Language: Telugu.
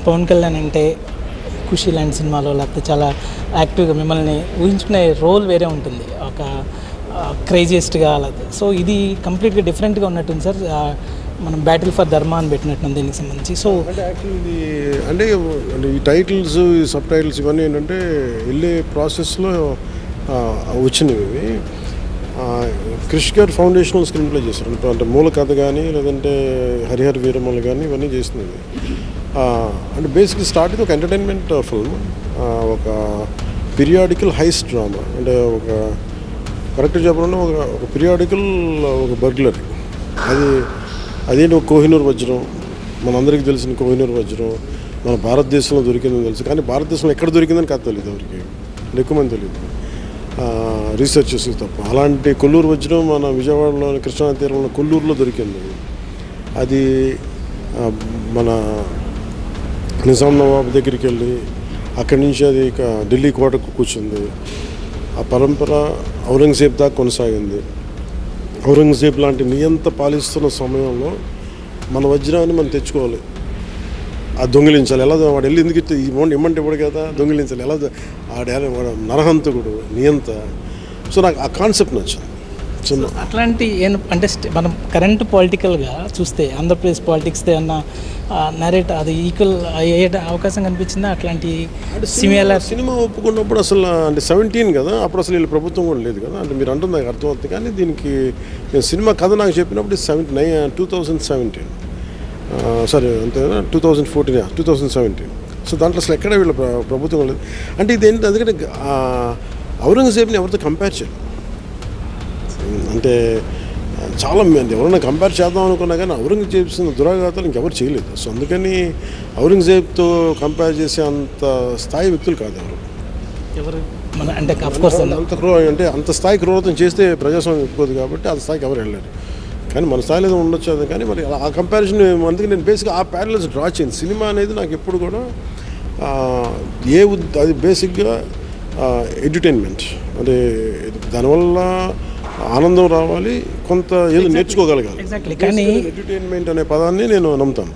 పవన్ కళ్యాణ్ అంటే ఖుషి లాంటి సినిమాలో లేకపోతే చాలా యాక్టివ్గా మిమ్మల్ని ఊహించుకునే రోల్ వేరే ఉంటుంది, ఒక క్రేజియస్ట్గా అలా. సో ఇది కంప్లీట్గా డిఫరెంట్గా ఉన్నట్టుంది సార్. మనం బ్యాటిల్ ఫర్ ధర్మ అని పెట్టినట్టుంది దీనికి సంబంధించి. సో అంటే యాక్చువల్లీ అంటే ఈ టైటిల్స్, ఈ సబ్ టైటిల్స్ ఇవన్నీ ఏంటంటే వెళ్ళే ప్రాసెస్లో వచ్చినవి ఇవి. క్రిష్ గారు ఫౌండేషనల్ స్క్రీన్ ప్లే చేశారు, అంటే మూల కథ కానీ లేదంటే హరిహర వీరమలు కానీ ఇవన్నీ చేసినవి. అంటే బేసిక్లీ స్టార్ట్ ఇది ఒక ఎంటర్టైన్మెంట్ ఫిల్మ్, ఒక పీరియాడికల్ హైస్ట్ డ్రామా. అంటే ఒక కరెక్ట్గా చెప్పాలంటే ఒక పీరియాడికల్, ఒక బర్గ్లరీ. అదేంటి ఒక కోహినూర్ వజ్రం, మనందరికీ తెలిసిన కోహినూర్ వజ్రం మన భారతదేశంలో దొరికిందని తెలుసు, కానీ భారతదేశంలో ఎక్కడ దొరికిందని కాదు తెలియదు ఎవరికి, ఎక్కువ మంది తెలియదు, రీసెర్చెస్ తప్ప. అలాంటి కొల్లూరు వజ్రం మన విజయవాడలోని కృష్ణా తీరంలో కొల్లూరులో దొరికింది. అది మన నిజాం నవాబ్ దగ్గరికి వెళ్ళి అక్కడి నుంచి అది ఢిల్లీ కోటకు కూర్చుంది. ఆ పరంపర ఔరంగజేబ్ దాకా కొనసాగింది. ఔరంగజేబ్ లాంటి నియంత పాలిస్తున్న సమయంలో మన వజ్రాన్ని మనం తెచ్చుకోవాలి, అది దొంగిలించాలి. ఎలా వాడు వెళ్ళి ఎందుకు ఇమ్మంటే ఇవ్వడు కదా, దొంగిలించాలి. ఎలా వాడు నరహంతకుడు, నియంత. సో నాకు ఆ కాన్సెప్ట్ నచ్చింది. అట్లాంటి అంటే మనం కరెంట్ పొలిటికల్గా చూస్తే ఆంధ్రప్రదేశ్ పాలిటిక్స్తో అన్న నరేట్ అది ఈక్వల్ అయ్యే అవకాశం కనిపించిందా? అట్లాంటి సినిమా ఒప్పుకున్నప్పుడు అసలు అంటే 17 కదా, అప్పుడు అసలు వీళ్ళ ప్రభుత్వం కూడా లేదు కదా. అంటే మీరు అంటుంది నాకు అర్థమవుతుంది, కానీ దీనికి నేను సినిమా కథ నాకు చెప్పినప్పుడు 2017 సారీ అంతే 2017. సో దాంట్లో అసలు ఎక్కడ వీళ్ళ ప్రభుత్వం లేదు. అంటే ఇదేంటి, అందుకంటే ఔరంగజేబ్ని ఎవరితో కంపేర్ చేయాలి అంటే చాలా ఎవరైనా కంపేర్ చేద్దాం అనుకున్నా కానీ ఔరంగజేబ్ దురాఘాతాలు ఇంకెవరు చేయలేదు. సో అందుకని ఔరంగజేబ్తో కంపేర్ చేసే అంత స్థాయి వ్యక్తులు కాదు ఎవరు. అంటే అంటే అంత స్థాయి క్రూరతం చేస్తే ప్రజాస్వామ్యం ఎక్కువది కాబట్టి అంత స్థాయికి ఎవరు వెళ్ళారు. కానీ మన స్థాయిలో ఏదో ఉండొచ్చు అది, కానీ మరి ఆ కంపారిజన్ అందుకే నేను బేసిక్గా ఆ ప్యారలల్స్ డ్రా చేయండి. సినిమా అనేది నాకు ఎప్పుడు కూడా అది బేసిక్గా ఎంటర్టైన్మెంట్, అంటే దానివల్ల ఆనందం రావాలి, కొంత ఏదో నేర్చుకోగలగాలి. కానీ ఎంటర్టైన్మెంట్ అనే పదాన్ని నేను నమ్ముతాను.